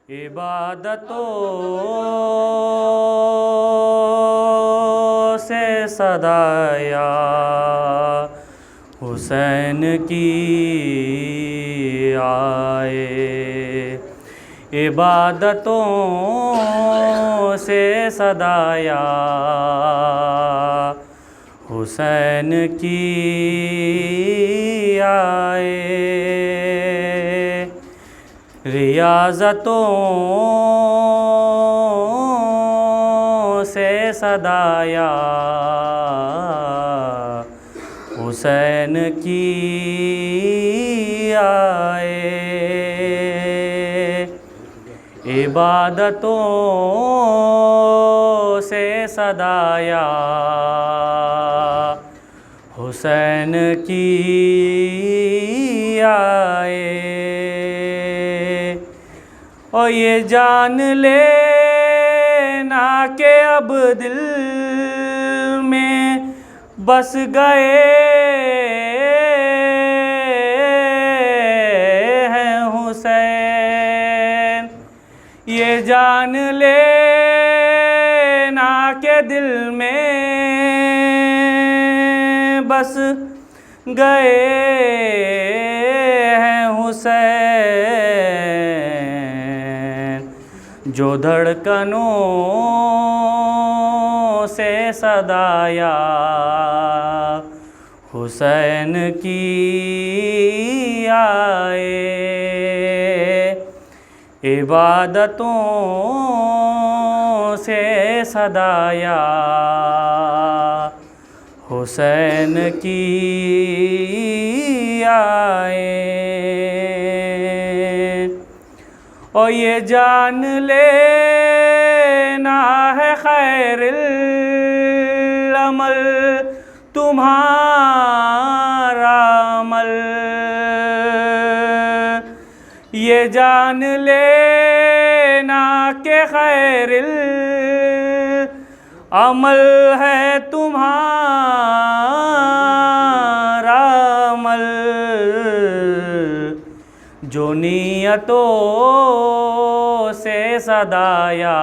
عبادتوں سے صدایا حسین کی آئے، عبادتوں سے صدایا حسین کی آئے، ریاضتوں سے صدایا حسین کی آئے، عبادتوں سے صدایا حسین کی آئے، اور یہ جان لینا کہ اب دل میں بس گئے ہیں حسین، یہ جان لینا کہ دل میں بس گئے ہیں حسین، جو دھڑکنوں سے صدایا حسین کی آئے، عبادتوں سے صدایا حسین کی آئے، اور یہ جان لینا ہے خیر العمل تمہارا عمل، یہ جان لینا کہ خیر العمل ہے تمہارا عمل، جو نیتوں سے صدایا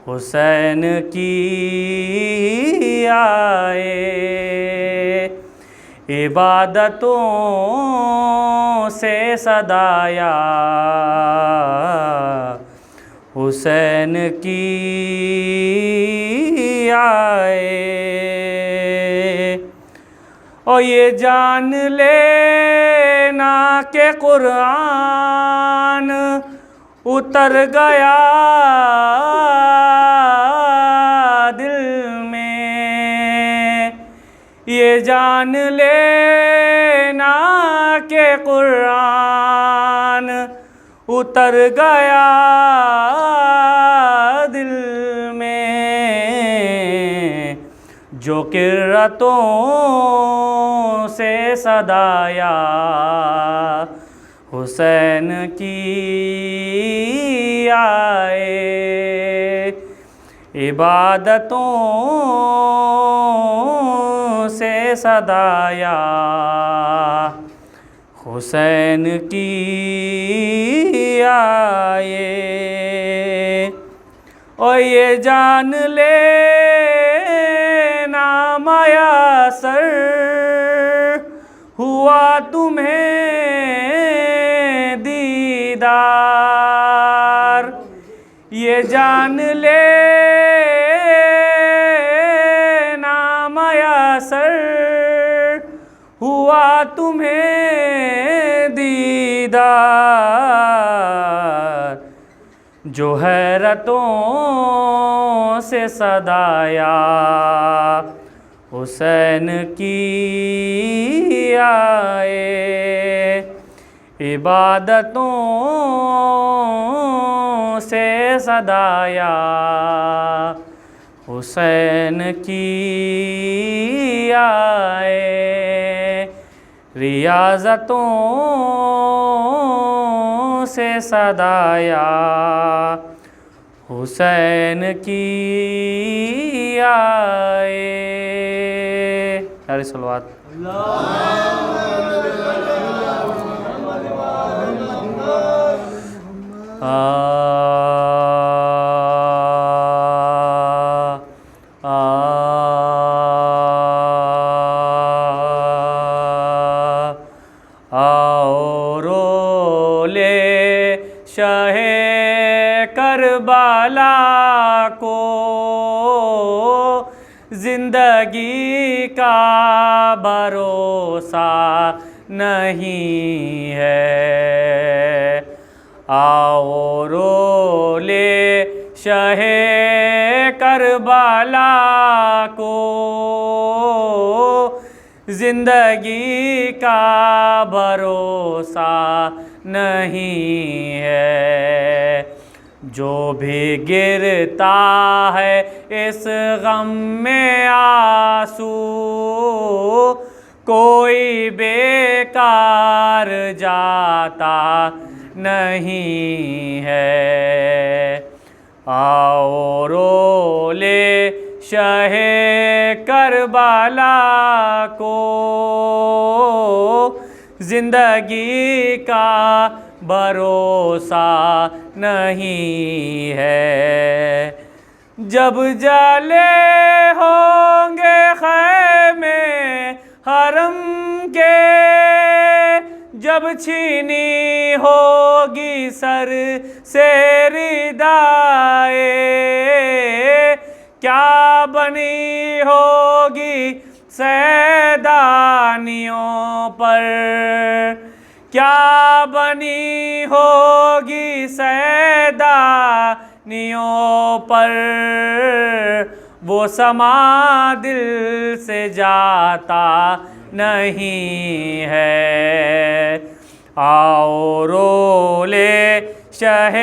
حسین کی آئے، عبادتوں سے صدایا حسین کی آئے، اور یہ جان لینا کہ قرآن اتر گیا دل میں، یہ جان لینا کہ قرآن اتر گیا دل میں، جو کرتوں سے صدایا حسین کی آئے، عبادتوں سے صدایا حسین کی آئے، اور یہ جان لینا میسر ہوا تمہیں دیدار، یہ جان لینا میسر ہوا تمہیں دیدار، جو حیرتوں سے صدایا حسین کی آئے، عبادتوں سے صدایا حسین کی آئے، ریاضتوں سے صدایا حسین کی آئے۔ نعرہ صلوات۔ آؤ رو لے شہ کربلا کو، زندگی کا بھروسہ نہیں ہے۔ آؤ رو لے شہ کربلا کو، زندگی کا بھروسہ نہیں ہے۔ جو بھی گرتا ہے اس غم میں آنسو، کوئی بیکار جاتا نہیں ہے۔ آؤ رو لے شہ کربلا کو، زندگی کا بھروسہ نہیں ہے۔ جب جلے ہوں گے خیمے حرم کے، جب چھینی ہوگی سر سے ردائے، کیا بنی ہوگی سیدانیوں پر، کیا بنی ہوگی سیدانیوں پر، وہ سما دل سے جاتا نہیں ہے۔ آؤ رو لے شہ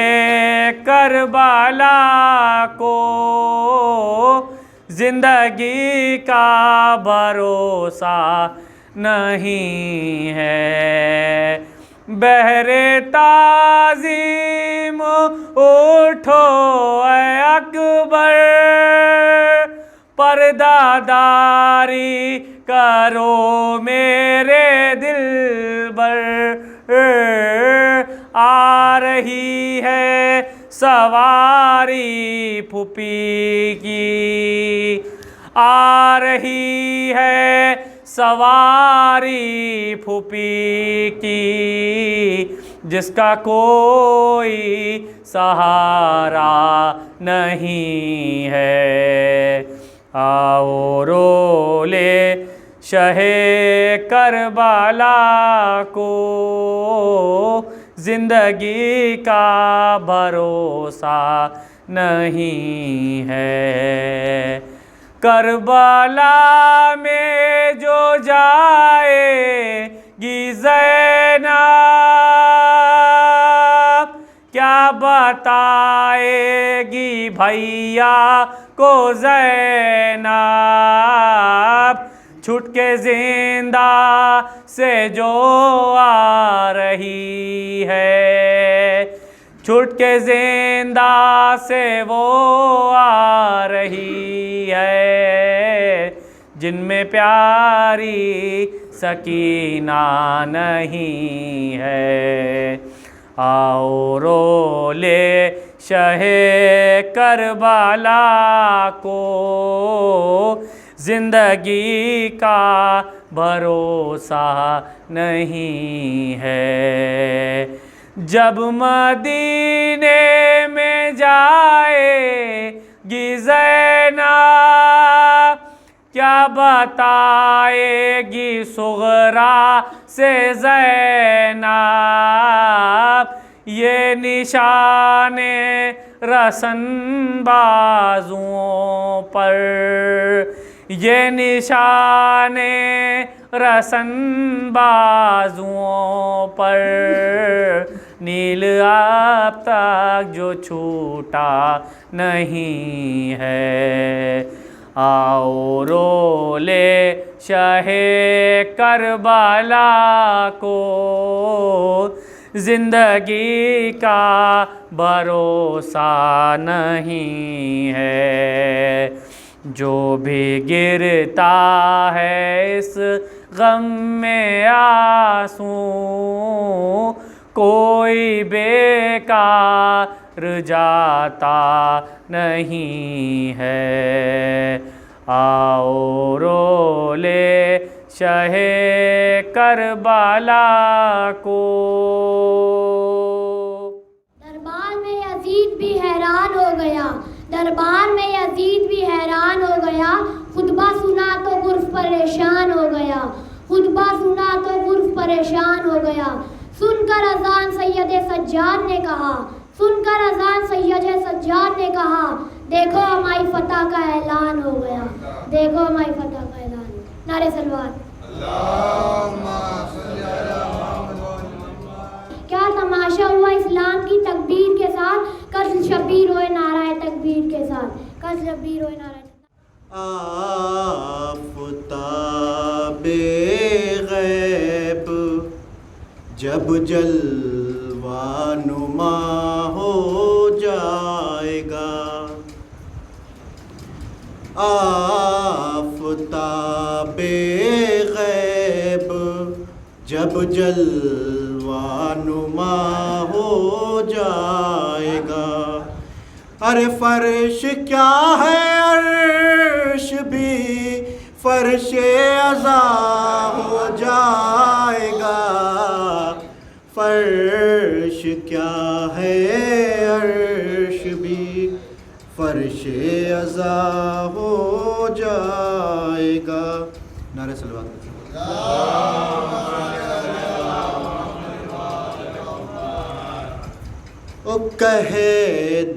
کربلا کو، زندگی کا بھروسہ نہیں ہے۔ بحر تعظیم اٹھو اے اکبر، پردہ داری کرو میرے دلبر۔ آ رہی ہے سواری پھوپھی کی، آ رہی ہے سواری پھوپھی کی، جس کا کوئی سہارا نہیں ہے۔ آؤ رو لے شہ کربلا کو، زندگی کا بھروسہ نہیں ہے۔ کربلا میں جو جائے گی زینب، کیا بتائے گی بھیا کو زینب، چھٹ کے زندہ سے جو آ رہی ہے، چھٹ کے زندہ سے وہ آ رہی ہے، جن میں پیاری سکینہ نہیں ہے۔ آؤ رو لے شہ کربلا کو، زندگی کا بھروسہ نہیں ہے۔ جب مدینے میں جائے گی زینب، کیا بتائے گی صغرا سے زینب، یہ نشان رسن بازوؤں پر، یہ نشان رسن بازوؤں پر، نیل اب تک جو چھوٹا نہیں ہے۔ آؤ رو لے شہ کربلا کو، زندگی کا بھروسہ نہیں ہے۔ جو بھی گرتا ہے اس غم میں آنسو، کوئی بیکار جاتا نہیں ہے. آؤ رو لے شہ کربلا کو. دربار میں یزید بھی حیران ہو گیا، دربار میں یزید بھی حیران ہو گیا، خطبہ سنا تو گرف پریشان ہو گیا، خطبہ سنا تو گرف پریشان ہو گیا. سن کر اذان سید سجاد نے کہا، سن کر اذان سید سجاد نے کہا، دیکھو ہماری فتح کا اعلان ہو گیا، دیکھو ہماری فتح کا اعلان. نعرہ صلوات. کیا تماشا ہوا اسلام کی تکبیر کے ساتھ، کس شبیر ہوئے نعرہ تکبیر کے ساتھ، کس شبیر ہوئے نعرہ. آفتاب غیب جب جلوہ نما ہو جائے گا، آفتاب غیب جب جلوہ نما ہو جائے گا. ارے فرش کیا ہے عرش بھی فرش عزا ہو جائے گا، فرش کیا ہے عرش بھی فرش عزا ہو جائے گا. نعرہ صلوات. کہہ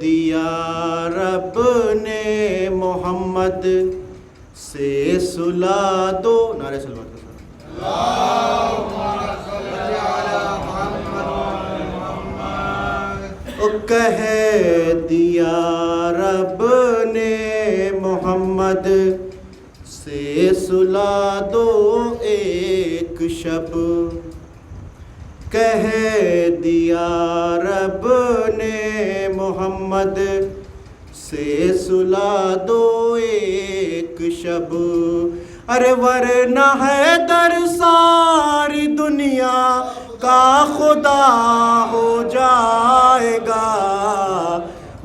دیا رب نے محمد سے سلا دو. نعرہ صلوات. کہہ دیا رب نے محمد سے سلا دو ایک شب، کہہ دیا رب نے محمد سے سلا دو ایک شب. ارے ورنہ ہے در ساری دنیا کا خدا ہو جائے گا،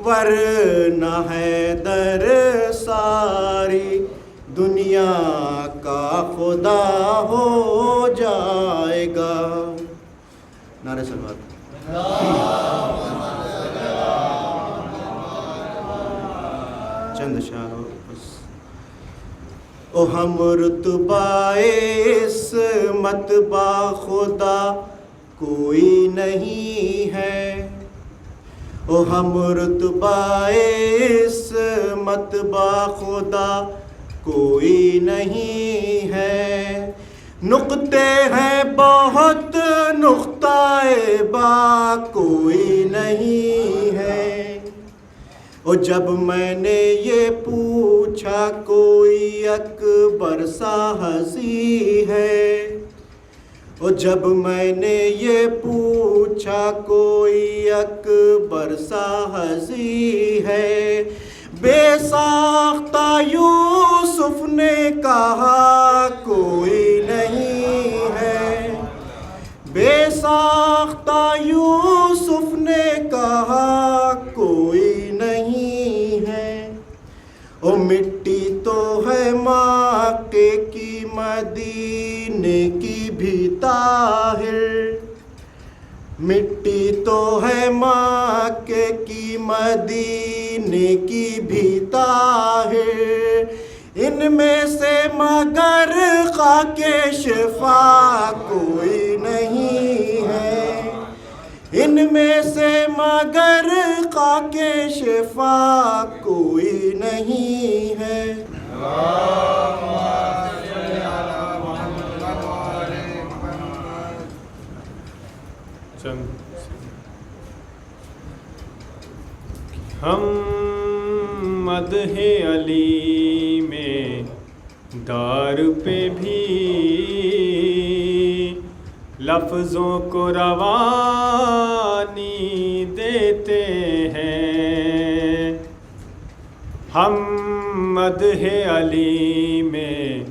ورنہ ہے در ساری دنیا کا خدا ہو جائے گا. نعرہ صلوات. چند اشعار بس. او ہم رتبہ عصمت با خدا کوئی نہیں ہے، او ہم رتبہ عصمت با خدا کوئی نہیں ہے. نقطے ہیں بہت نقطہ با کوئی نہیں ہے. اور جب میں نے یہ پوچھا کوئی اکبر سا ہنسی ہے، اور جب میں نے یہ پوچھا کوئی اکبر سا ہنسی ہے، بے ساختہ یوسف نے کہا کوئی نہیں ہے، بے ساختہ یوسف نے کہا کوئی نہیں ہے. او مٹی تو ہے مکے کی مدینے کی بھی طاہر، مٹی تو ہے مکے کی مدینے کی بھی طاہر. ان میں سے مگر خاک شفا کوئی نہیں ہے، ان میں سے مگر خاک شفا کوئی نہیں ہے. ہم مدح علی میں دار پہ بھی لفظوں کو روانی دیتے ہیں، ہم مدح علی میں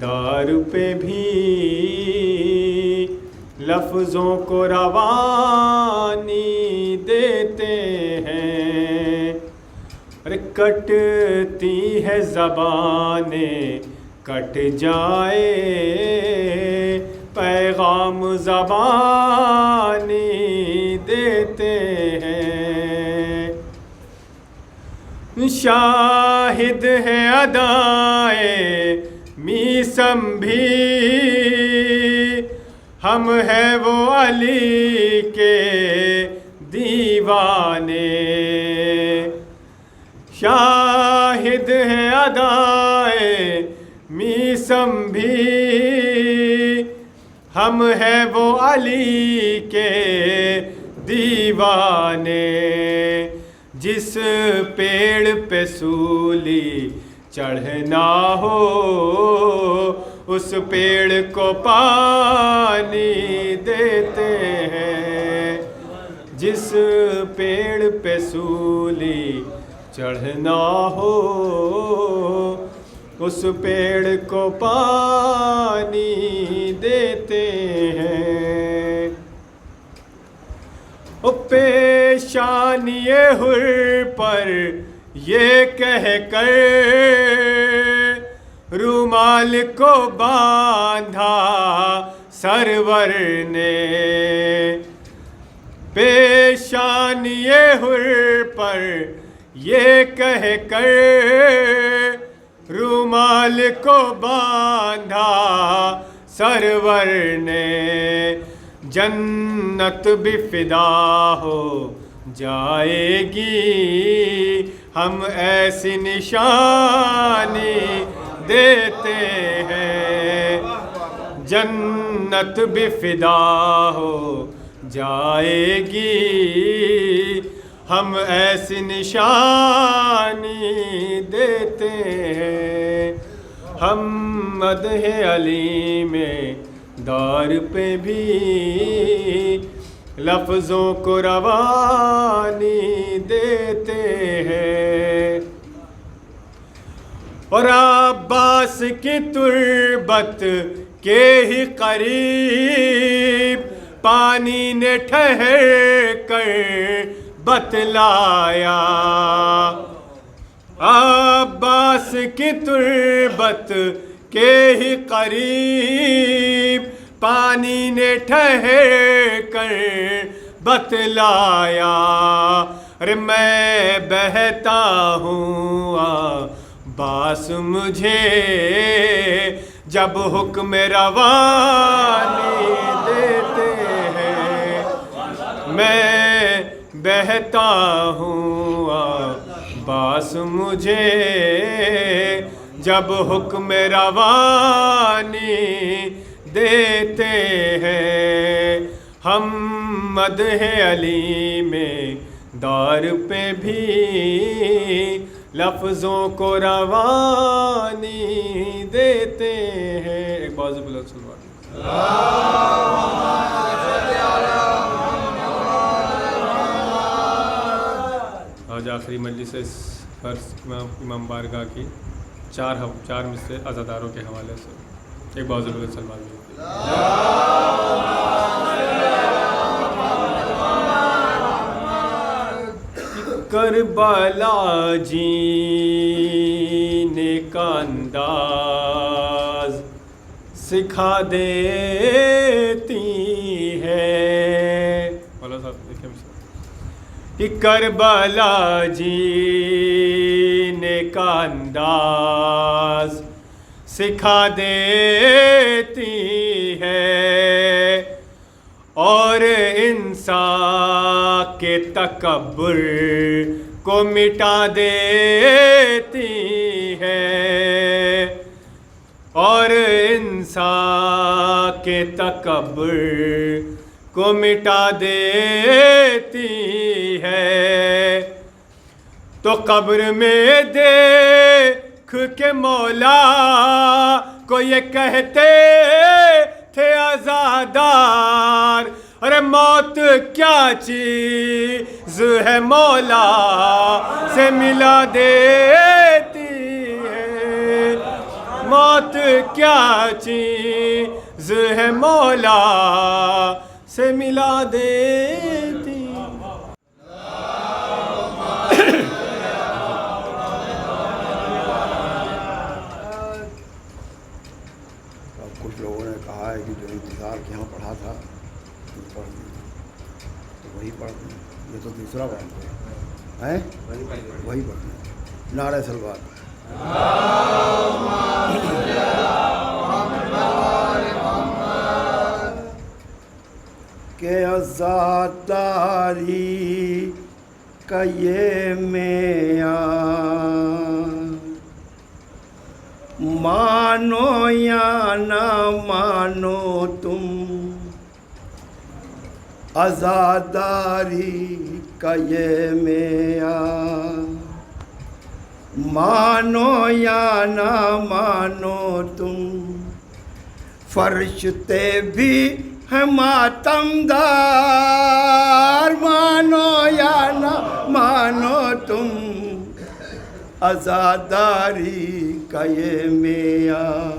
دار پہ بھی لفظوں کو روانی دیتے ہیں. ارے کٹتی ہے زبانیں کٹ جائے پیغام زبانی دیتے ہیں. شاہد ہے ادائے میسم بھی ہم ہیں وہ علی کے دیوانے. شاہد ہے ادائے میسم بھی ہم ہیں وہ علی کے دیوانے. جس پیڑ پہ سولی چڑھنا ہو اس پیڑ کو پانی دیتے ہیں. جس پیڑ پہ سولی چڑھنا ہو اس پیڑ کو پانی دیتے ہیں. او پیشانی حر پر یہ کہہ کر رومال کو باندھا سرور نے. پیشانی حر پر یہ کہہ کر رومال کو باندھا سرور نے. جنت بھی فدا ہو جائے گی ہم ایسی نشانی دیتے ہیں. جنت بھی فدا ہو جائے گی ہم ایسی نشانی دیتے ہیں. ہم مدح علی میں دار پہ بھی لفظوں کو روانی دیتے ہیں. اور عباس کی تربت کے ہی قریب پانی نے ٹھہر کر بتلایا. عباس کی تربت کے ہی قریب پانی نے ٹھہر کر بتلایا. ارے میں بہتا ہوں عباس مجھے جب حکم روانی دیتے ہیں. میں بہتا ہوں عباس مجھے جب حکم روانی دیتے ہیں. ہم مدح علی میں دار پہ بھی لفظوں کو روانی دیتے ہیں. ایک بازو بلند سلوات. آج آخری مجلس اس فرض امام بارگاہ کی چار مصرے عزاداروں کے حوالے سے. ایک بازو بلند سلمان. کربلا جینے کا انداز سکھا دیتی ہے. مولا صاحب دیکھیں کہ کربلا جینے کا انداز سکھا دیتی ہے اور انسان کے تکبر کو مٹا دیتی ہے. اور انسان کے تکبر کو مٹا دیتی ہے. تو قبر میں دیکھ کے مولا کو یہ کہتے تھے عزادار ارے موت کیا چیز ہے مولا سے ملا دیتی ہے. موت کیا چیز ہے مولا سے ملا دیتی. کچھ لوگوں نے کہا ہے کہ جو انتظار کے یہاں پڑھا تھا پڑھ دیں تو وہی پڑھ دیں. یہ تو دوسرا بات ہے وہی پڑھ دیں. نعرہ سلوات. کہ عزاداری کا یہ معیار مانو یا نہ مانو تم عزاداری کا یہ معیار مانو یا نہ مانو تم فرشتے بھی ہیں ماتم دار مانو یا نہ مانو تم عزاداری کا یہ معیار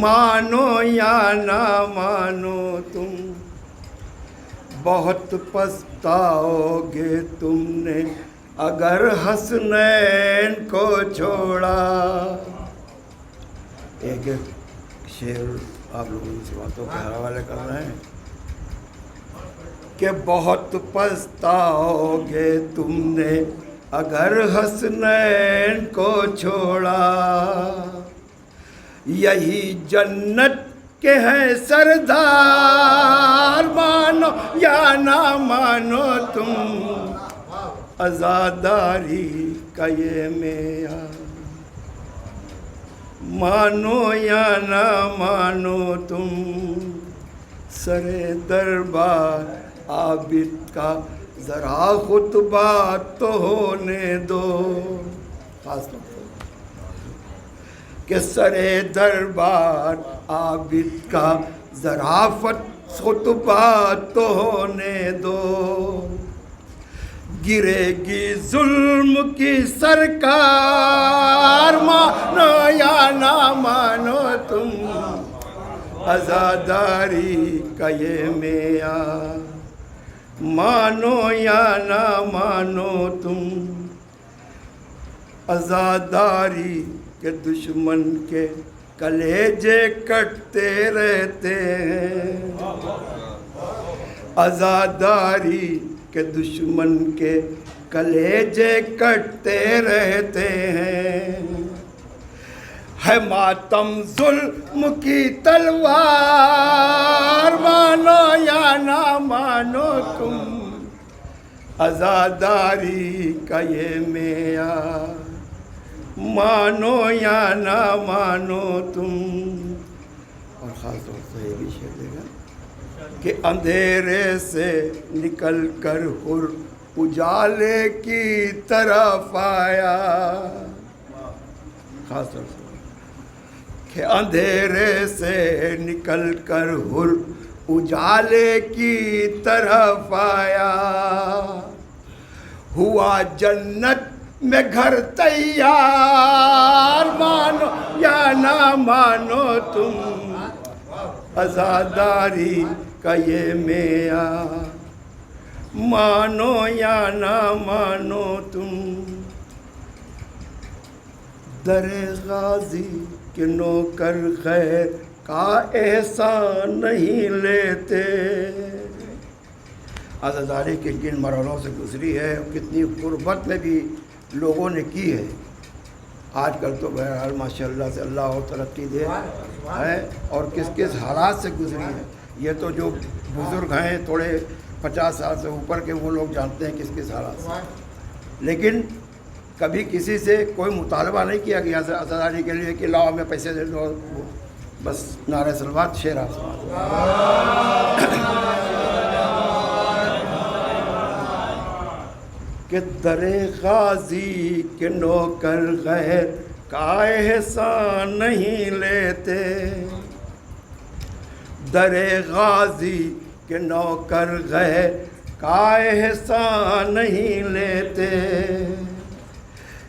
مانو یا نہ مانو تم بہت پچھتاؤ گے تم نے اگر حسنین کو چھوڑا. ایک شعر آپ لوگوں اس باتوں کے حوالے کر رہے ہیں کہ بہت پچھتاؤ گے تم نے اگر حسنین کو چھوڑا. یہی جنت کے ہیں سردار مانو یا نہ مانو تم عزاداری کا یہ معیار مانو یا نہ مانو تم. سر دربار عابد کا ذرا خطبہ تو ہونے دو. خاص طور پر کہ سر دربار عابد کا ذرا خطبہ تو ہونے دو. گرے گی ظلم کی سرکار مانو یا نہ مانو تم عزاداری کا یہ معیار مانو یا نہ مانو تم. عزاداری کے دشمن کے کلیجے کٹتے رہتے ہیں عزاداری کے دشمن کے کلیجے کٹتے رہتے ہیں. ہے ماتم ظلم کی تلوار مانو یا نہ مانو تم عزاداری کا یہ معیار مانو یا نہ مانو تم. اور خاص طور سے یہ بھی شعر دے گا کہ اندھیرے سے نکل کر حر اجالے کی طرف آیا. خاص طور سے کہ اندھیرے سے نکل کر حر اجالے کی طرف آیا. ہوا جنت میں گھر تیار مانو یا نہ مانو تم عزاداری کا یہ معیار مانو یا نہ مانو تم. در غازی کے نوکر خیر کا احسان نہیں لیتے. عزاداری کن کن مرحلوں سے گزری ہے اور کتنی غربت میں بھی لوگوں نے کی ہے. آج کل تو بہرحال ماشاء اللہ سے اللہ اور ترقی دے ہے اور کس کس حالات سے گزری ہے. یہ تو جو بزرگ ہیں تھوڑے 50 سال سے اوپر کے وہ لوگ جانتے ہیں کس کس حالات سے. لیکن کبھی کسی سے کوئی مطالبہ نہیں کیا گیا عزاداری کے لیے کہ لاؤ ہمیں پیسے دے دو. بس نعرہ سلوات شعر آسمان کہ در غازی کے نوکر غیر کا احسان نہیں لیتے. در غازی کے نوکر غیر کا احسان نہیں لیتے.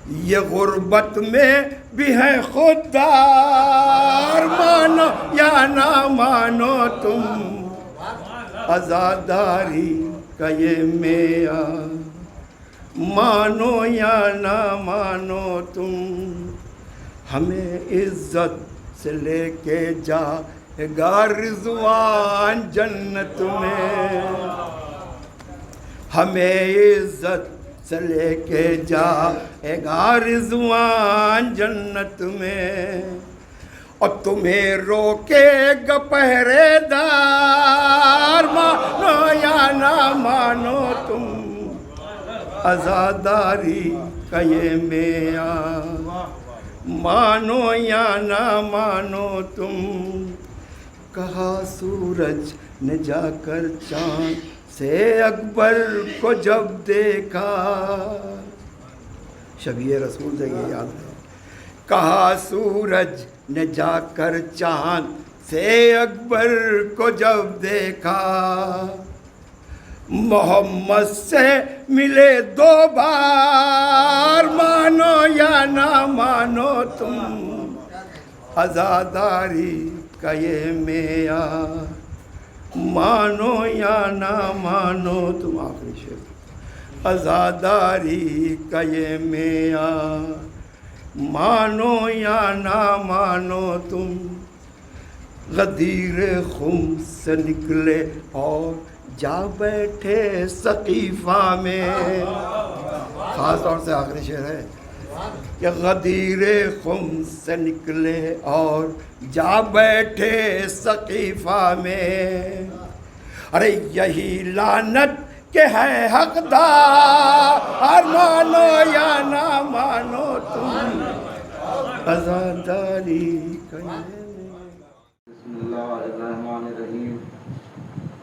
یہ غربت میں بھی ہے خوددار، مانو یا نہ مانو تم عزاداری کا یہ معیار، مانو یا نہ مانو تم، ہمیں عزت سے لے کے جائے گا رضوان جنت میں، ہمیں عزت سے لے کے جائے گا رضوان جنت میں، اور تمہیں روکے گا پہرے دار، مانو یا نہ مانو تم عزاداری کا یہ معیار، مانو یا نہ مانو تم۔ کہا سورج نے جا کر چاند سے اکبر کو جب دیکھا، شبیہ رسول سے یہ یاد ہے، کہا سورج نے جا کر چاند سے اکبر کو جب دیکھا، محمد سے ملے دو بار، مانو یا نہ مانو تم عزاداری کا یہ معیار، مانو یا نہ مانو تم، آخری شعر، عزاداری کا یہ معیار، مانو یا نہ مانو تم۔ غدیر خم سے نکلے اور جا بیٹھے سقیفہ میں، خاص طور سے آخری شعر ہے کہ غدیر خم سے نکلے اور جا بیٹھے سقیفہ میں، ارے یہی لعنت کہ ہے حقدار، مانو یا نہ مانو تم عزاداری کا یہ بسم اللہ الرحمن الرحیم،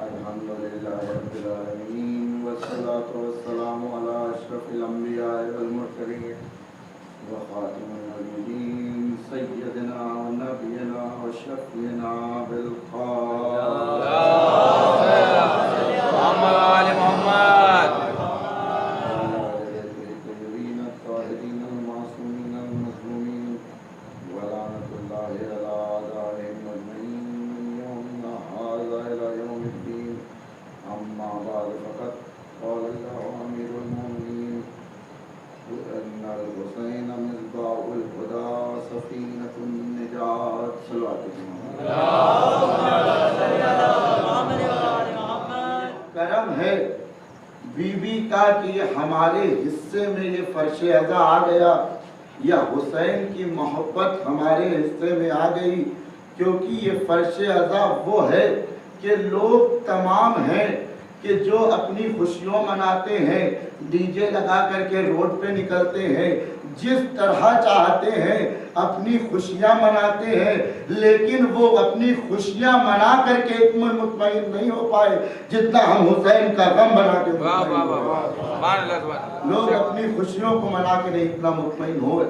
الحمدللہ رب العالمین، والصلاة والسلام علی اشرف الانبیاء والمرسلین وخاتم النبیین سیدنا و نبینا و شفیعنا کرم ہے بی بی کا کہ ہمارے حصے میں یہ فرش عزا آ گیا، یا حسین کی محبت ہمارے حصے میں آ گئی، کیونکہ یہ فرش عزا وہ ہے کہ لوگ تمام ہیں کہ جو اپنی خوشیوں مناتے ہیں، ڈی جے لگا کر کے روڈ پہ نکلتے ہیں، جس طرح چاہتے ہیں اپنی خوشیاں مناتے ہیں، لیکن وہ اپنی خوشیاں منا کر کے اتنا مطمئن نہیں ہو پائے جتنا ہم حسین کا غم بنا کے مطمئن ہوئے۔ لوگ اپنی خوشیوں کو منا کے نہیں اتنا مطمئن ہوئے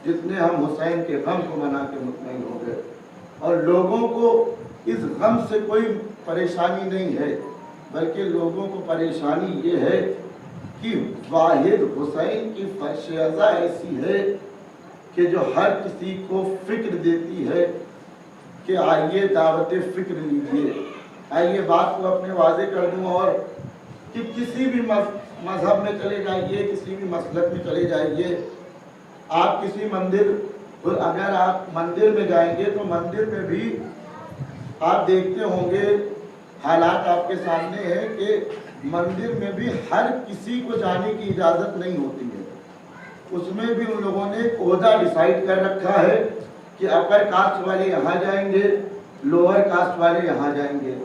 جتنے ہم حسین کے غم کو منا کے مطمئن ہو گئے، اور لوگوں کو اس غم سے کوئی پریشانی نہیں ہے، بلکہ لوگوں کو پریشانی یہ ہے کہ واحد حسین کی فرش عزا ایسی ہے کہ جو ہر کسی کو فکر دیتی ہے کہ آئیے دعوت فکر لیجئے۔ آئیے بات کو اپنے واضح کر دوں، اور کہ کسی بھی مذہب میں چلے جائیے، کسی بھی مسلک میں چلے جائیے، آپ کسی مندر، اگر آپ مندر میں جائیں گے تو مندر میں بھی آپ دیکھتے ہوں گے، حالات آپ کے سامنے ہے کہ مندر میں بھی ہر کسی کو جانے کی اجازت نہیں ہوتی ہے، اس میں بھی ان لوگوں نے عہدہ ڈیسائیڈ کر رکھا ہے کہ اپر کاسٹ والے یہاں جائیں گے، لوور کاسٹ والے یہاں جائیں گے۔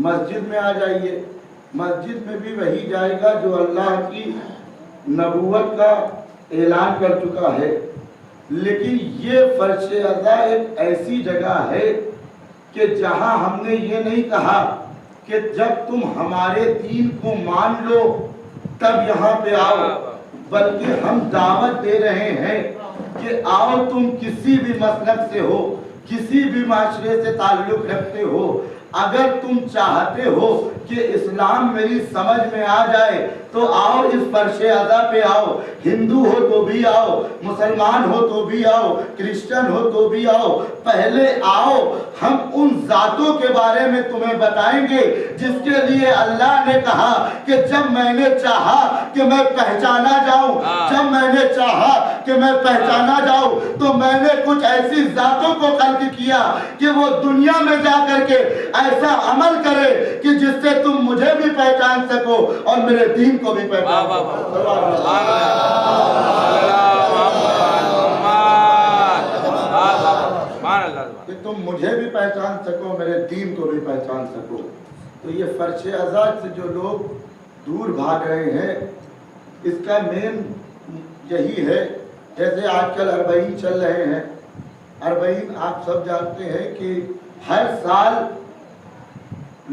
مسجد میں آ جائیے، مسجد میں بھی وہی جائے گا جو اللہ کی نبوت کا اعلان کر چکا ہے، لیکن یہ فرش عزا ایک ایسی جگہ ہے کہ جہاں ہم نے یہ نہیں کہا کہ جب تم ہمارے دین کو مان لو تب یہاں پہ آؤ، بلکہ ہم دعوت دے رہے ہیں کہ آؤ تم کسی بھی مسلک سے ہو، کسی بھی معاشرے سے تعلق رکھتے ہو، اگر تم چاہتے ہو کہ اسلام میری سمجھ میں آ جائے تو آؤ اس فرش ازا پہ آؤ، ہندو ہو تو بھی آؤ، مسلمان ہو تو بھی آؤ، کرسچن ہو تو بھی آؤ، پہلے آؤ، ہم ان ذاتوں کے بارے میں تمہیں بتائیں گے جس کے لیے اللہ نے کہا کہ جب میں نے چاہا کہ میں پہچانا جاؤں، جب میں نے چاہا کہ میں پہچانا جاؤں تو میں نے کچھ ایسی ذاتوں کو خلق کیا کہ وہ دنیا میں جا کر کے ایسا عمل کرے کہ جس سے تم مجھے بھی پہچان سکو اور میرے دین کو بھی پہچان کہ تم مجھے بھی پہچان سکو، میرے دین کو بھی پہچان سکو۔ تو یہ فرش ازا سے جو لوگ دور بھاگ رہے ہیں، اس کا مین یہی ہے، جیسے آج کل اربعین چل رہے ہیں۔ اربعین آپ سب جانتے ہیں کہ ہر سال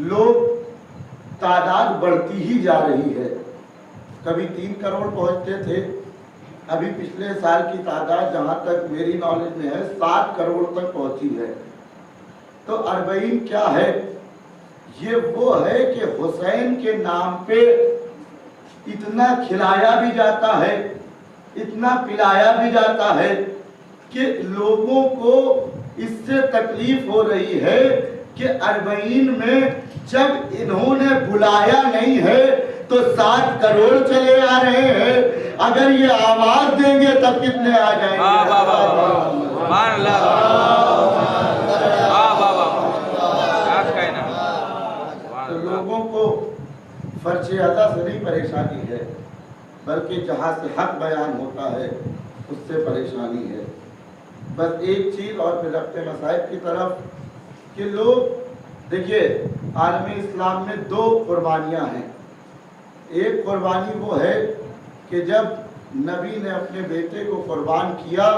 لوگ تعداد بڑھتی ہی جا رہی ہے، کبھی 3 کروڑ پہنچتے تھے، ابھی پچھلے سال کی تعداد جہاں تک میری نالج میں ہے 7 کروڑ تک پہنچی ہے۔ تو اربعین کیا ہے؟ یہ وہ ہے کہ حسین کے نام پہ اتنا کھلایا بھی جاتا ہے، اتنا پلایا بھی جاتا ہے کہ لوگوں کو اس سے تکلیف ہو رہی ہے کہ اربعین میں جب انہوں نے بلایا نہیں ہے تو 7 کروڑ چلے آ رہے ہیں، اگر یہ آواز دیں گے تب کتنے آ جائیں گے؟ تو لوگوں کو فرش ازا سے نہیں پریشانی ہے، بلکہ جہاں سے حق بیان ہوتا ہے اس سے پریشانی ہے۔ بس ایک چیز اور پھر اپنے مسائل کی طرف کہ لوگ دیکھیے عالم اسلام میں 2 قربانیاں ہیں۔ ایک قربانی وہ ہے کہ جب نبی نے اپنے بیٹے کو قربان کیا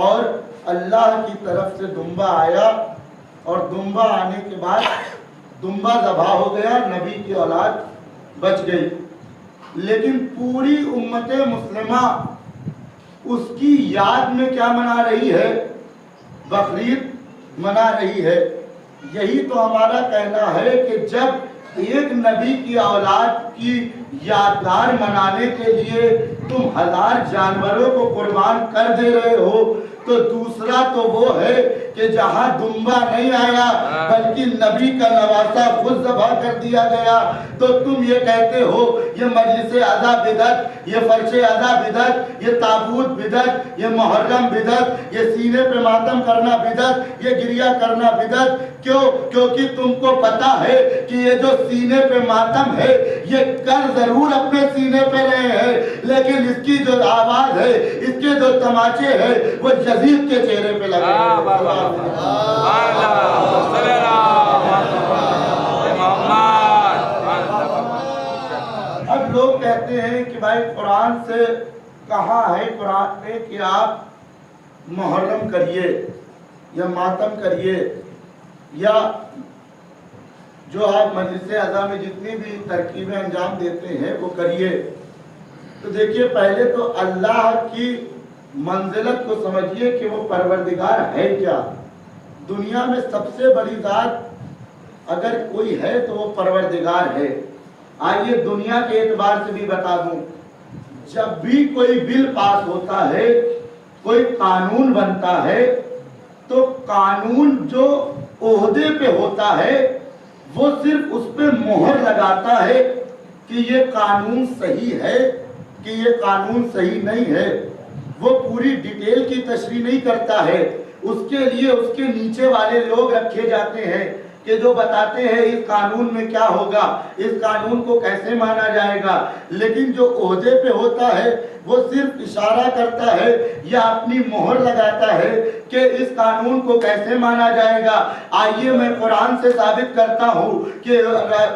اور اللہ کی طرف سے دمبا آیا اور دمبا آنے کے بعد دمبا ذبح ہو گیا، نبی کی اولاد بچ گئی، لیکن پوری امت مسلمہ اس کی یاد میں کیا منا رہی ہے؟ بقرعید منا رہی ہے۔ یہی تو ہمارا کہنا ہے کہ جب ایک نبی کی اولاد کی یادگار منانے کے لیے تم 1000 جانوروں کو قربان کر دے رہے ہو تو دوسرا تو وہ ہے کہ جہاں دمبا نہیں آیا بلکہ نبی کا نواسا خود ذبح کر دیا گیا تو تم یہ کہتے ہو یہ مجلس ازا بدعت، یہ فرش ازا بدعت، یہ تابوت بدعت، یہ محرم بدعت، یہ سینے پہ ماتم کرنا بدعت، یہ گریہ کرنا بدعت۔ کیوں؟ کیونکہ تم کو پتا ہے کہ یہ جو سینے پہ ماتم ہے یہ کر ضرور اپنے سینے پہ رہے ہیں، لیکن اس کی جو آواز ہے، اس کے جو تماچے ہیں وہ یزید کے چہرے پہ لگے ہیں۔ اب لوگ کہتے ہیں کہ بھائی قرآن سے کہاں ہے قرآن میں کہ آپ محرم کریے یا ماتم کریے یا جو آپ مجلس ازا میں جتنی بھی ترکیبیں انجام دیتے ہیں وہ کریے۔ تو دیکھیے پہلے تو اللہ کی منزلت کو سمجھیے کہ وہ پروردگار ہے کیا۔ دنیا میں سب سے بڑی ذات اگر کوئی ہے تو وہ پروردگار ہے۔ آئیے دنیا کے اعتبار سے بھی بتا دوں، جب بھی کوئی بل پاس ہوتا ہے، کوئی قانون بنتا ہے تو قانون جو عہدے پہ ہوتا ہے وہ صرف اس پہ مہر لگاتا ہے کہ یہ قانون صحیح ہے کہ یہ قانون صحیح نہیں ہے، وہ پوری ڈیٹیل کی تشریح نہیں کرتا ہے۔ اس کے لیے اس کے نیچے والے لوگ رکھے جاتے ہیں کہ جو بتاتے ہیں اس قانون میں کیا ہوگا، اس قانون کو کیسے مانا جائے گا، لیکن جو عہدے پہ ہوتا ہے وہ صرف اشارہ کرتا ہے یا اپنی مہر لگاتا ہے کہ اس قانون کو کیسے مانا جائے گا۔ آئیے میں قرآن سے ثابت کرتا ہوں کہ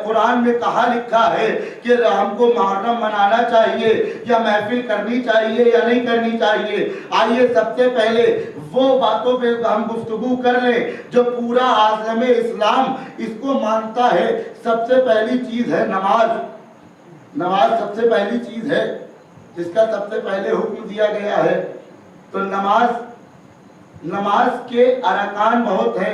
قرآن میں کہا لکھا ہے کہ ہم کو محرم منانا چاہیے یا محفل کرنی چاہیے یا نہیں کرنی چاہیے۔ آئیے سب سے پہلے وہ باتوں پہ ہم گفتگو کر لیں جو پورا عالم اسلام اس کو مانتا ہے۔ سب سے پہلی چیز ہے نماز۔ نماز سب سے پہلی چیز ہے جس کا سب سے پہلے حکم دیا گیا ہے۔ تو نماز کے ارکان بہت ہیں،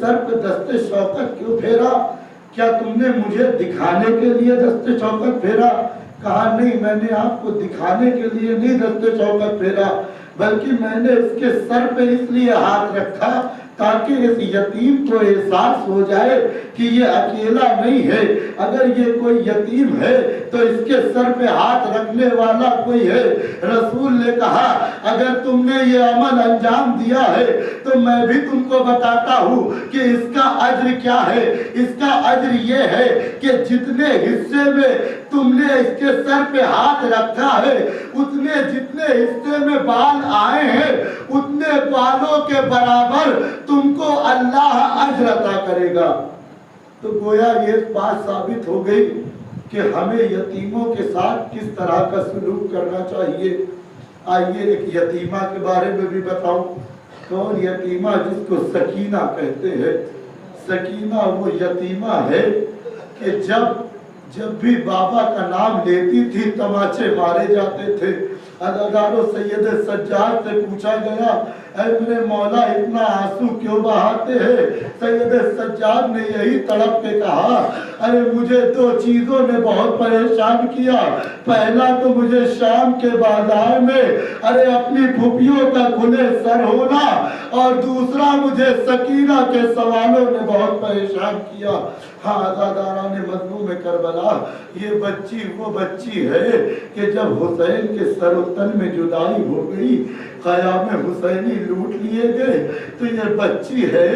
سر پہ دست شوکت کیوں پھیرا؟ کیا تم نے مجھے دکھانے کے لیے دست شوکت پھیرا؟ کہا نہیں، میں نے آپ کو دکھانے کے لیے نہیں دست شوکت پھیرا، بلکہ میں نے اس کے سر پہ اس لیے ہاتھ رکھا تاکہ اس یتیم کو احساس ہو جائے کہ یہ اکیلا نہیں ہے، اگر یہ کوئی یتیم ہے تو اس کے سر پہ ہاتھ رکھنے والا کوئی ہے۔ رسول نے کہا اگر تم نے یہ عمل انجام دیا ہے تو میں بھی تم کو بتاتا ہوں کہ اس کا اجر کیا ہے۔ اس کا اجر یہ ہے کہ جتنے حصے میں تم نے اس کے سر پہ ہاتھ رکھا ہے، اتنے جتنے حصے میں بال آئے ہیں، اتنے بالوں کے برابر تم کو اللہ اجر عطا کرے گا۔ تو گویا یہ بات ثابت ہو گئی کہ ہمیں یتیموں کے ساتھ کس طرح کا سلوک کرنا چاہیے۔ آئیے ایک یتیمہ کے بارے میں بھی بتاؤں۔ کون یتیمہ؟ جس کو سکینہ کہتے ہیں۔ سکینہ وہ یتیمہ ہے کہ جب بھی بابا کا نام لیتی تھی تماچے مارے جاتے تھے۔ ادادارو سید سجاد سے پوچھا گیا اے میرے مولا اتنا آنسو کیوں بہاتے ہیں؟ سید سجاد نے یہی تڑپ کے کہا ارے مجھے دو چیزوں نے بہت پریشان کیا۔ پہلا تو مجھے شام کے بازار میں اپنی پھوپھیوں کا کھلے سر ہونا، اور دوسرا مجھے سکینہ کے سوالوں نے بہت پریشان کیا۔ ہاں عزاداران مظلوم کربلا، یہ بچی وہ بچی ہے کہ جب حسین کے سر و تن میں جدائی ہو گئی، قیام حسینی لوٹ لیے گئے، تو یہ بچی ہے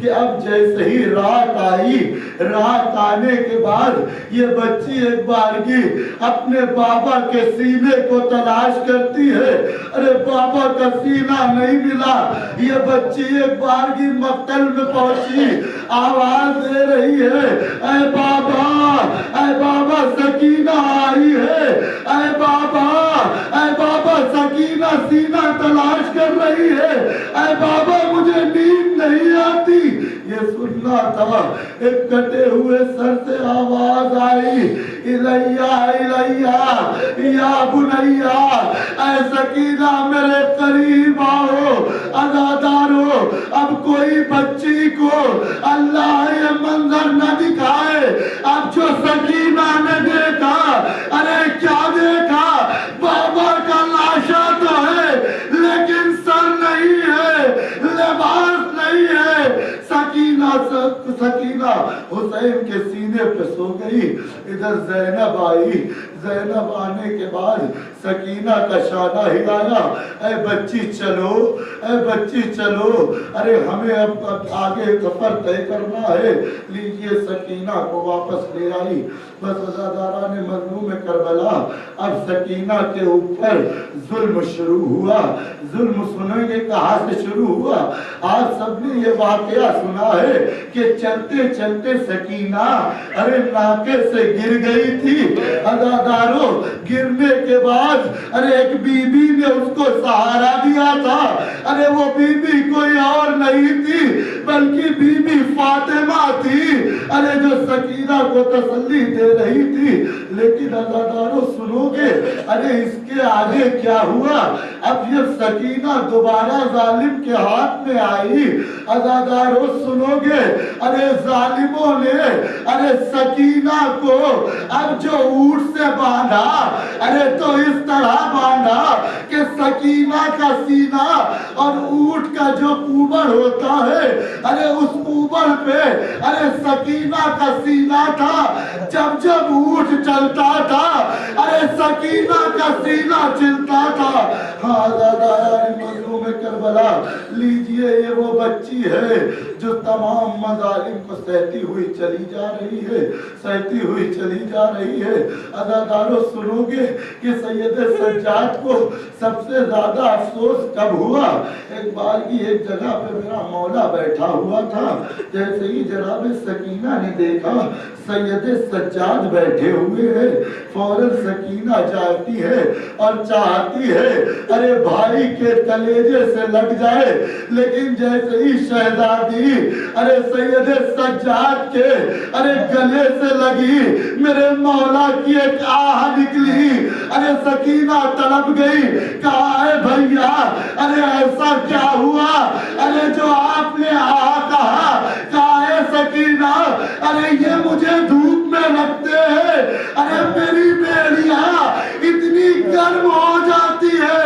کہ اب جیسے ہی رات آئی، رات آنے کے بعد یہ بچی ایک بارگی اپنے بابا کے سینے کو تلاش کرتی ہے۔ ارے بابا کا سینہ نہیں ملا، یہ بچی ایک بارگی مقتل میں پہنچی، آواز دے رہی ہے اے بابا سکینہ آئی ہے، اے بابا سکینہ سینہ تلاش کر رہی ہے، اے بابا مجھے نیند نہیں آتی۔ یہ سننا تھا، ایک کٹے ہوئے سر سے آواز آئی الیہ یا بنیا، اے سکینہ میرے قریب آؤ۔ عزادارو اب کوئی بچی کو اللہ یہ منظر نہ دکھائے۔ اب جو سکینہ نے دیکھا، ارے کیا دیکھا؟ بابا کا لاشا تو ہے لیکن سر نہیں ہے، لباس نہیں ہے۔ سکینہ حسین کے سینے پہ سو گئی۔ ادھر زینب آئی، زینب آنے کے بعد سکینہ کا شانہ ہلایا، اے بچی چلو، اے بچی چلو، ارے ہمیں اب آگے سفر طے کرنا ہے۔ لیجیے سکینہ کو واپس لے آئی۔ بس عزاداران مظلوم کربلا، اب سکینہ کے اوپر ظلم شروع ہوا۔ ظلم سنیں گے کہاں سے شروع ہوا؟ آج سب نے یہ واقعہ سنا ہے کہ چلتے چلتے سکینہ ناکے سے گر گئی تھی۔ عزادارو گرنے کے بعد ایک بی بی نے اس کو سہارا دیا تھا۔ وہ بی بی کوئی اور نہیں تھی بلکہ بی بی فاطمہ تھی، جو سکینہ کو تسلی دے رہی تھی۔ لیکن عزادارو سنو گے اس کے آگے کیا ہوا؟ اب یہ سکینہ دوبارہ ظالم کے ہاتھ میں آئی۔ عزادارو سنو گے ظالموں نے سکینہ کو اب جو اونٹ سے باندھا، تو اس طرح باندھا کہ سکینہ کا سینہ اور اونٹ کا جو اوبر ہوتا ہے اس اوبر پہ سکینہ کا سینہ تھا۔ جب جب اونٹ چلتا تھا سکینہ کا سینہ چلتا تھا۔ ہاں مظلوم کربلا، لیجئے یہ وہ بچی ہے جو تمام مظالم کو سہتی ہوئی چلی جا رہی ہے، سہتی ہوئی چلی جا رہی ہے۔ عزادارو سنو گے کہ سید سجاد کو سب سے زیادہ افسوس کب ہوا؟ ایک بار کی ایک جگہ پہ میرا مولا بیٹھا ہوا تھا، جیسے ہی جناب سکینہ نے دیکھا سید سجاد بیٹھے ہوئے ہیں، فوراً سکینہ جاتی ہے اور چاہتی ہے بھائی کے کلیجے سے لگ جائے، لیکن جیسے ہی شہزادی سید سجاد کے گلے سے لگی، میرے مولا کی ایک آہ نکلی، ارے سکینہ تڑپ گئی، کہا اے بھیا ارے ایسا کیا ہوا ارے جو آپ نے کہا؟ کہا اے سکینہ ارے یہ مجھے دھوپ میں رکھتے ہیں، ارے میری بیڑیاں اتنی گرم ہو جاتی ہے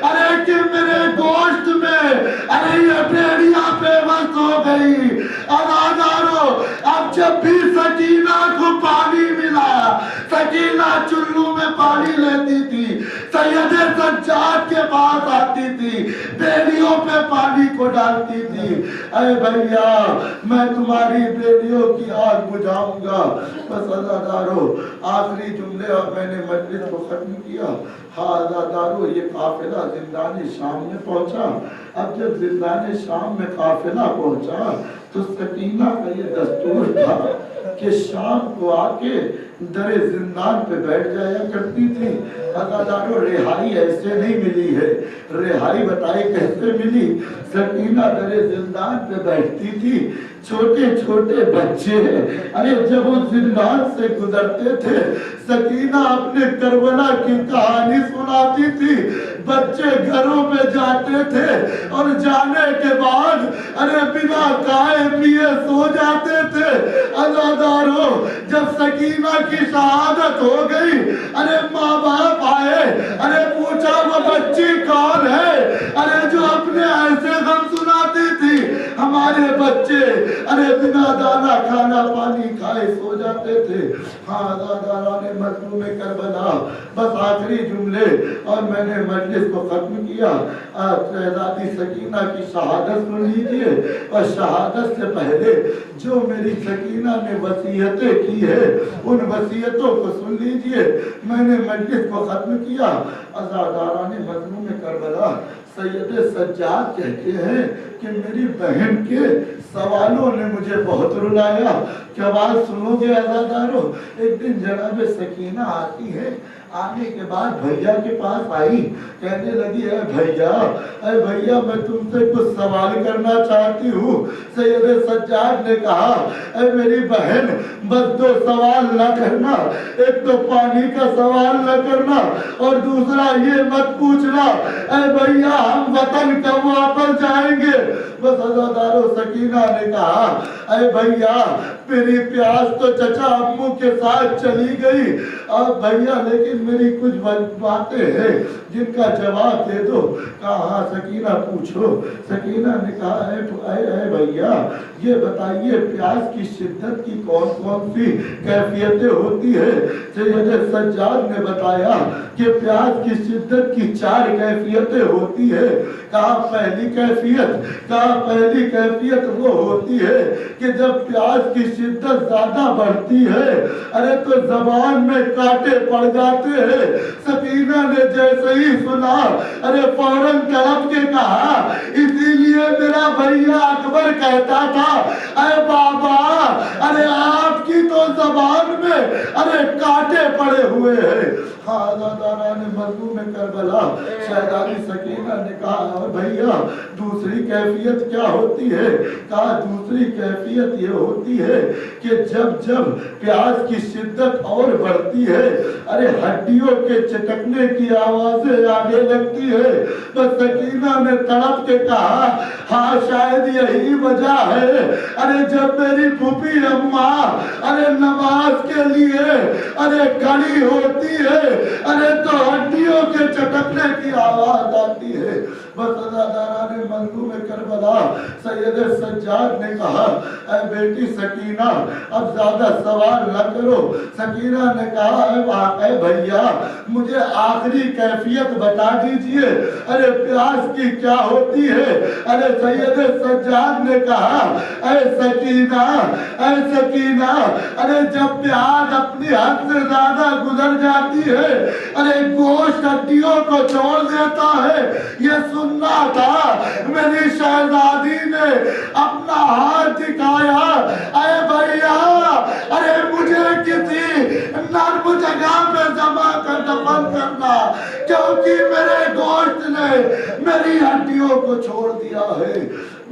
ارے کہ میرے گوشت میں ارے یہ بیڑیاں پیوست ہو گئی۔ عزادارو، اب جب بھی سکینہ کو پانی ملا، سکینہ چلو میں پانی لیتی تھی، سید سجاد کے پاس آتی تھی، بیڑیوں پہ پانی کو ڈالتی تھی۔ اے بھیا میں تمہاری بیڑیوں کی آگ بجھاؤں گا۔ بس عزادارو آخری جملے اب میں نے مجلس کو ختم کیا۔ ہاں عزادارو، یہ قافلہ زندان شام میں پہنچا۔ اب جب زندان شام میں قافلہ پہنچا تو سکینہ کا یہ دستور تھا کہ شام کو آ کے در زندان پہ بیٹھ جایا کرتی تھی۔ عزادارو رہائی ایسے نہیں ملی ہے، رہائی بتائی کیسے ملی؟ سکینہ در زندان پہ بیٹھتی تھی، چھوٹے چھوٹے بچے ارے جب وہ زندان سے گزرتے تھے سکینہ اپنے کربلا کی کہانی سناتی تھی، بچے گھروں پہ جاتے تھے اور جانے کے بعد ارے بنا کھائے پیے سو جاتے تھے۔ عزادارو جب سکینہ کی شہادت ہو گئی ارے ماں باپ آئے، ارے پوچھا وہ بچی کون ہے ارے جو اپنے ایسے غم سناتی تھی؟ ہمارے بچے ارے بنا دانا کھانا پانی کھائے سو جاتے تھے۔ ہاں عزاداران مظلوم کربلا، بس آخری جملے اور میں نے مجلس کو ختم کیا۔ شہزادی سکینہ کی شہادت سن لیجئے، اور شہادت سے پہلے جو میری سکینہ نے وصیتیں کی ہے ان وصیتوں کو سن لیجئے۔ میں نے مجلس کو ختم کیا۔ عزاداران مظلوم کربلا، سید سجاد کہتے ہیں کہ میری بہن کے سوالوں نے مجھے بہت رلایا۔ کیا بات سنو گے عزادارو؟ ایک دن جناب سکینہ آتی ہے، آنے کے بعد بھیا کے پاس آئی، کہنے لگی اے بھیا میں تم سے کچھ سوال کرنا چاہتی ہوں۔ سید سجاد نے کہا اے میری بہن بس دو سوال نہ کرنا، ایک تو پانی کا سوال نہ کرنا اور دوسرا یہ مت پوچھنا اے بھیا ہم وطن کب واپس جائیں گے۔ بس عزادارو سکینہ نے کہا اے بھیا میری پیاس تو چچا ابو کے ساتھ چلی گئی، اور بھیا لیکن میری کچھ باتیں ہیں جن کا جواب دے دو۔ کہا ہاں سکینہ پوچھو۔ سکینہ نے کہا اے بھیا یہ بتائیے پیاس کی شدت کی کون کون سی کیفیتیں ہوتی ہے؟ سید سجاد نے بتایا کہ پیاس کی شدت کی 4 کیفیتیں ہوتی ہے۔ کہا پہلی کیفیت وہ ہوتی ہے کہ جب پیاس کی شدت زیادہ بڑھتی ہے ارے تو زبان میں کانٹے پڑ جاتے ہیں۔ سکینہ نے جیسے ہی سنا ارے فوراً تڑپ کے کہا اسی لیے میرا بھیا اکبر کہتا تھا اے بابا ارے آپ کی تو زبان میں ارے کانٹے پڑے ہوئے ہیں۔ ہاں عزاداران مظلوم کربلا، شہزادی سکینہ نے کہا اور بھیا دوسری کیفیت کیا ہوتی ہے؟ کہا دوسری کیفیت یہ ہوتی ہے کہ جب پیاس کی شدت اور بڑھتی ہے ارے ہڈیوں کے چٹکنے کی آوازیں آنے لگتی ہے۔ بس سکینہ نے تڑپ کے کہا ہاں شاید یہی وجہ ہے ارے جب میری پھوپھی اماں ارے نماز کے لیے ارے کھڑی ہوتی ہے ارے تو ہڈیوں کے چٹکنے کی آواز آتی ہے۔ بس عزاداران مظلوم کربلا، سید سجاد نے کہا اے بیٹی سکینہ اب زیادہ سوال نہ کرو۔ سکینہ نے کہا اے بھیا مجھے آخری کیفیت بتا دیجئے ارے پیاس کی کیا ہوتی ہے؟ ارے سید سجاد نے کہا اے سکینہ ارے جب پیاس اپنی حد سے زیادہ گزر جاتی ہے ارے گوشت ہڈیوں کو چھوڑ دیتا ہے۔ یہ سننا تھا میری شہزادی نے اپنا ہاتھ دکھایا اے بھیا ارے مجھے کسی نرم جگہ پہ جمع کر دفن کرنا کیونکہ میرے گوشت نے میری ہڈیوں کو چھوڑ دیا ہے۔